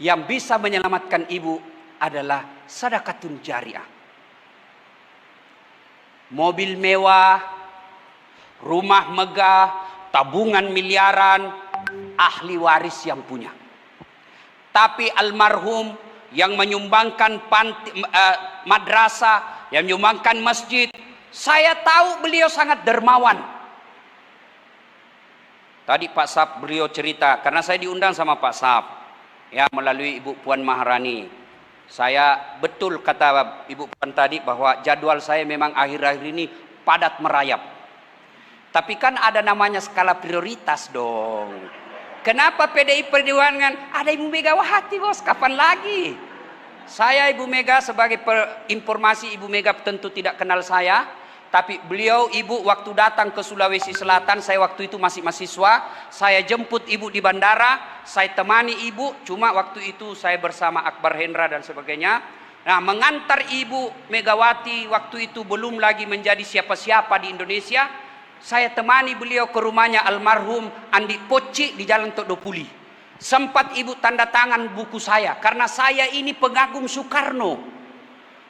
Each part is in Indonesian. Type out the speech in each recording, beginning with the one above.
yang bisa menyelamatkan ibu adalah sedekatun jariah. Mobil mewah, rumah megah, tabungan miliaran, ahli waris yang punya. Tapi almarhum yang menyumbangkan madrasah, yang menyumbangkan masjid, saya tahu beliau sangat dermawan. Tadi Pak Sab beliau cerita, karena saya diundang sama Pak Sab, ya, melalui Ibu Puan Maharani. Saya betul kata Ibu Puan tadi bahwa jadwal saya memang akhir-akhir ini padat merayap. Tapi kan ada namanya skala prioritas dong. Kenapa PDI Perjuangan? Ada Ibu Megawati bos, kapan lagi? Saya Ibu Mega sebagai informasi, Ibu Mega tentu tidak kenal saya. Tapi beliau ibu waktu datang ke Sulawesi Selatan, saya waktu itu masih mahasiswa, saya jemput ibu di bandara, saya temani ibu, cuma waktu itu saya bersama Akbar Hendra dan sebagainya. Nah, mengantar ibu Megawati waktu itu belum lagi menjadi siapa-siapa di Indonesia. Saya temani beliau ke rumahnya almarhum Andi Poci di Jalan Todopuli. Sempat ibu tanda tangan buku saya, karena saya ini pengagum Soekarno.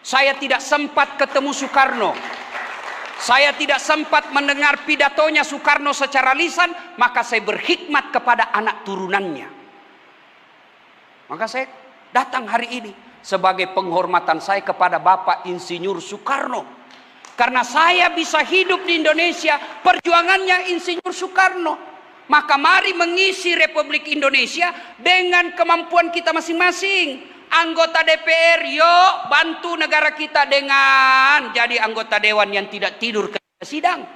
Saya tidak sempat ketemu Soekarno. Saya tidak sempat mendengar pidatonya Soekarno secara lisan, maka saya berkhidmat kepada anak turunannya. Maka saya datang hari ini sebagai penghormatan saya kepada Bapak Insinyur Soekarno. Karena saya bisa hidup di Indonesia, perjuangannya Insinyur Soekarno. Maka mari mengisi Republik Indonesia dengan kemampuan kita masing-masing. Anggota DPR, yuk bantu negara kita dengan jadi anggota dewan yang tidak tidur ke sidang.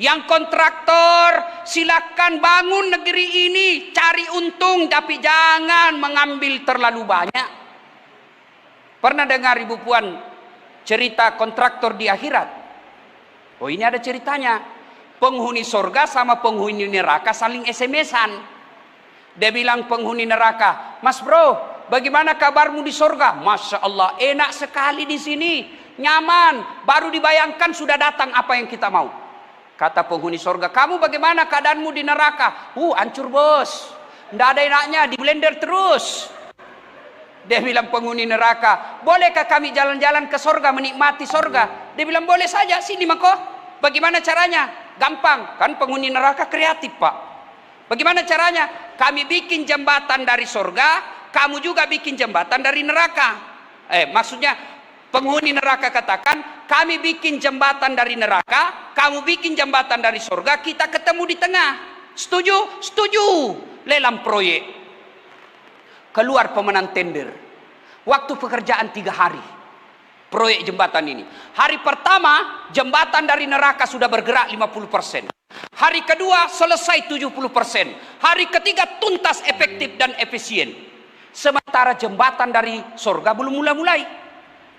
Yang kontraktor, silakan bangun negeri ini, cari untung, tapi jangan mengambil terlalu banyak. Pernah dengar Ibu Puan cerita kontraktor di akhirat? Oh, ini ada ceritanya. Penghuni surga sama penghuni neraka saling SMS-an. Dia bilang penghuni neraka, "Mas bro, bagaimana kabarmu di surga?" "Masya Allah, enak sekali di sini, nyaman, baru dibayangkan sudah datang apa yang kita mau." Kata penghuni surga, "Kamu bagaimana keadaanmu di neraka?" Hancur bos, nggak ada enaknya, di blender terus." Dia bilang penghuni neraka, "Bolehkah kami jalan-jalan ke surga, menikmati surga?" Dia bilang, "Boleh saja, sini mako." "Bagaimana caranya?" "Gampang, kan penghuni neraka kreatif pak. Bagaimana caranya? Kami bikin jembatan dari surga, kamu juga bikin jembatan dari neraka." Maksudnya penghuni neraka katakan, "Kami bikin jembatan dari neraka, kamu bikin jembatan dari surga, kita ketemu di tengah. Setuju?" "Setuju." Lelang proyek. Keluar pemenang tender. Waktu pekerjaan 3 hari. Proyek jembatan ini. Hari pertama, jembatan dari neraka sudah bergerak 50%. Hari kedua selesai 70%. Hari ketiga tuntas, efektif dan efisien. Sementara jembatan dari surga belum mulai-mulai.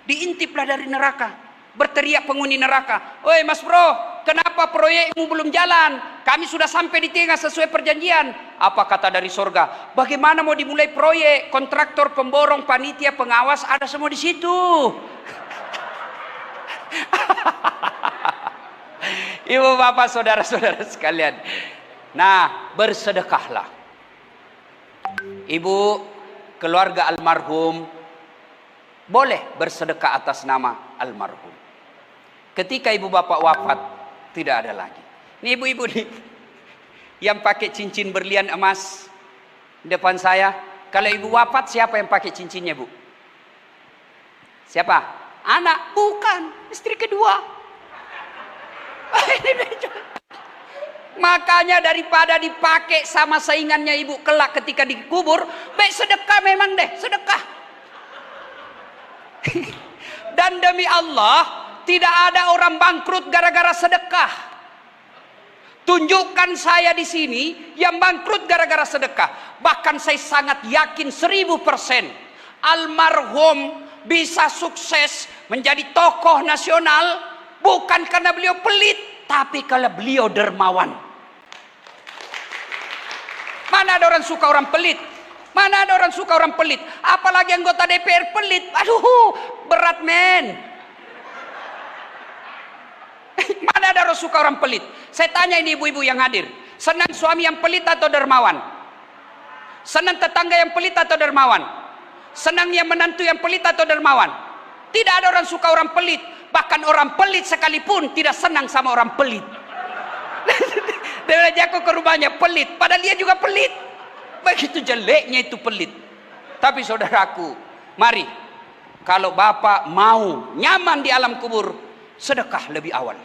Diintiplah dari neraka. Berteriak penghuni neraka, "Woi mas bro, kenapa proyekmu belum jalan? Kami sudah sampai di tengah sesuai perjanjian." Apa kata dari surga? "Bagaimana mau dimulai proyek? Kontraktor, pemborong, panitia, pengawas ada semua di situ." Ibu bapak saudara-saudara sekalian, nah bersedekahlah. Ibu keluarga almarhum boleh bersedekah atas nama almarhum. Ketika ibu bapak wafat tidak ada lagi. Ini ibu-ibu nih yang pakai cincin berlian emas di depan saya. Kalau ibu wafat siapa yang pakai cincinnya bu? Siapa? Anak? Bukan, istri kedua. Makanya daripada dipakai sama saingannya ibu kelak ketika dikubur, baik sedekah memang deh, sedekah. Dan demi Allah, tidak ada orang bangkrut gara-gara sedekah. Tunjukkan saya di sini yang bangkrut gara-gara sedekah. Bahkan saya sangat yakin 1000% almarhum bisa sukses menjadi tokoh nasional bukan karena beliau pelit, tapi kalau beliau dermawan. Mana ada orang suka orang pelit? Mana ada orang suka orang pelit? Apalagi anggota DPR pelit. Aduh, berat men. Mana ada orang suka orang pelit? Saya tanya ini ibu-ibu yang hadir. Senang suami yang pelit atau dermawan? Senang tetangga yang pelit atau dermawan? Senangnya menantu yang pelit atau dermawan? Tidak ada orang suka orang pelit. Bahkan orang pelit sekalipun tidak senang sama orang pelit. Dia ajak ke rumahnya pelit, padahal dia juga pelit. Begitu jeleknya itu pelit. Tapi saudaraku, mari, kalau Bapak mau nyaman di alam kubur, sedekah lebih awal.